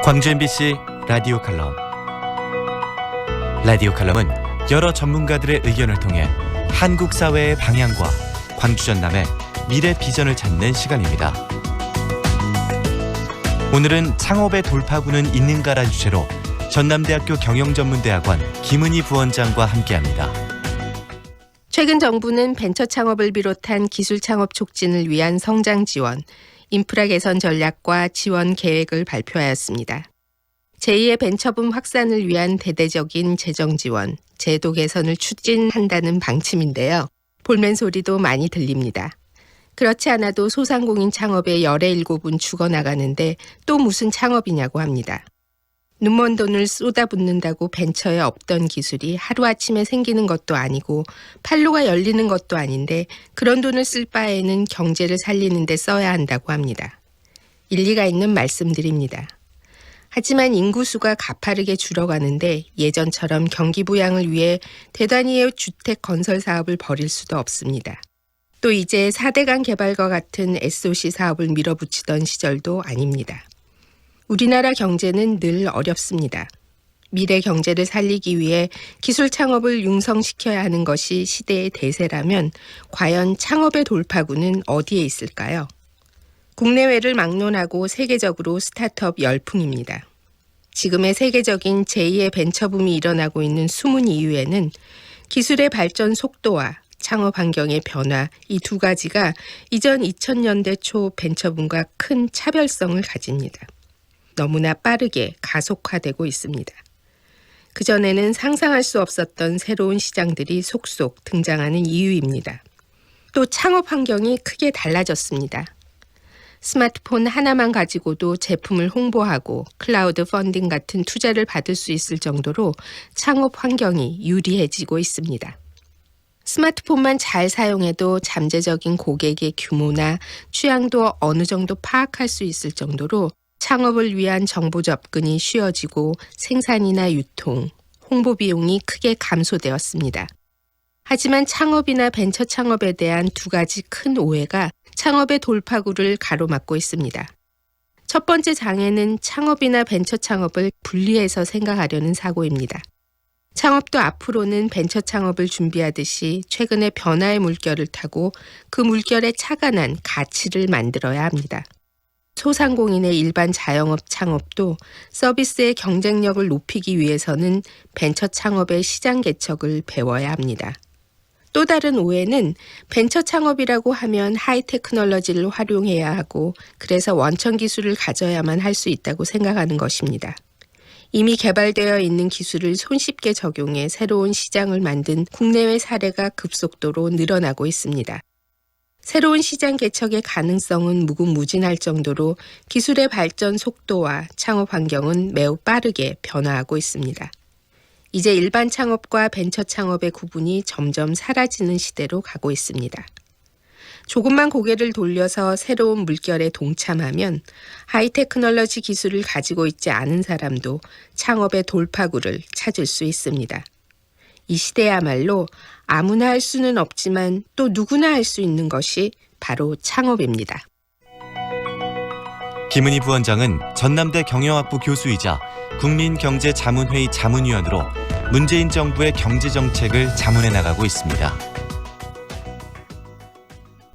광주 MBC 라디오 칼럼. 라디오 칼럼은 여러 전문가들의 의견을 통해 한국 사회의 방향과 광주 전남의 미래 비전을 찾는 시간입니다. 오늘은 창업의 돌파구는 있는가라는 주제로 전남대학교 경영전문대학원 김은희 부원장과 함께합니다. 최근 정부는 벤처 창업을 비롯한 기술 창업 촉진을 위한 성장 지원, 인프라 개선 전략과 지원 계획을 발표하였습니다. 제2의 벤처붐 확산을 위한 대대적인 재정 지원, 제도 개선을 추진한다는 방침인데요. 볼멘 소리도 많이 들립니다. 그렇지 않아도 소상공인 창업에 열의 일곱은 죽어나가는데 또 무슨 창업이냐고 합니다. 눈먼 돈을 쏟아붓는다고 벤처에 없던 기술이 하루아침에 생기는 것도 아니고 판로가 열리는 것도 아닌데 그런 돈을 쓸 바에는 경제를 살리는 데 써야 한다고 합니다. 일리가 있는 말씀들입니다. 하지만 인구수가 가파르게 줄어가는데 예전처럼 경기 부양을 위해 대단위의 주택 건설 사업을 벌일 수도 없습니다. 또 이제 4대강 개발과 같은 SOC 사업을 밀어붙이던 시절도 아닙니다. 우리나라 경제는 늘 어렵습니다. 미래 경제를 살리기 위해 기술 창업을 융성시켜야 하는 것이 시대의 대세라면 과연 창업의 돌파구는 어디에 있을까요? 국내외를 막론하고 세계적으로 스타트업 열풍입니다. 지금의 세계적인 제2의 벤처붐이 일어나고 있는 숨은 이유에는 기술의 발전 속도와 창업 환경의 변화, 이 두 가지가 이전 2000년대 초 벤처붐과 큰 차별성을 가집니다. 너무나 빠르게 가속화되고 있습니다. 그전에는 상상할 수 없었던 새로운 시장들이 속속 등장하는 이유입니다. 또 창업 환경이 크게 달라졌습니다. 스마트폰 하나만 가지고도 제품을 홍보하고 클라우드 펀딩 같은 투자를 받을 수 있을 정도로 창업 환경이 유리해지고 있습니다. 스마트폰만 잘 사용해도 잠재적인 고객의 규모나 취향도 어느 정도 파악할 수 있을 정도로 창업을 위한 정보 접근이 쉬워지고 생산이나 유통, 홍보 비용이 크게 감소되었습니다. 하지만 창업이나 벤처 창업에 대한 두 가지 큰 오해가 창업의 돌파구를 가로막고 있습니다. 첫 번째 장애는 창업이나 벤처 창업을 분리해서 생각하려는 사고입니다. 창업도 앞으로는 벤처 창업을 준비하듯이 최근의 변화의 물결을 타고 그 물결에 착안한 가치를 만들어야 합니다. 소상공인의 일반 자영업 창업도 서비스의 경쟁력을 높이기 위해서는 벤처 창업의 시장 개척을 배워야 합니다. 또 다른 오해는 벤처 창업이라고 하면 하이테크놀로지를 활용해야 하고 그래서 원천 기술을 가져야만 할 수 있다고 생각하는 것입니다. 이미 개발되어 있는 기술을 손쉽게 적용해 새로운 시장을 만든 국내외 사례가 급속도로 늘어나고 있습니다. 새로운 시장 개척의 가능성은 무궁무진할 정도로 기술의 발전 속도와 창업 환경은 매우 빠르게 변화하고 있습니다. 이제 일반 창업과 벤처 창업의 구분이 점점 사라지는 시대로 가고 있습니다. 조금만 고개를 돌려서 새로운 물결에 동참하면 하이테크놀로지 기술을 가지고 있지 않은 사람도 창업의 돌파구를 찾을 수 있습니다. 이 시대야말로 아무나 할 수는 없지만 또 누구나 할 수 있는 것이 바로 창업입니다. 김은희 부원장은 전남대 경영학부 교수이자 국민경제자문회의 자문위원으로 문재인 정부의 경제정책을 자문해 나가고 있습니다.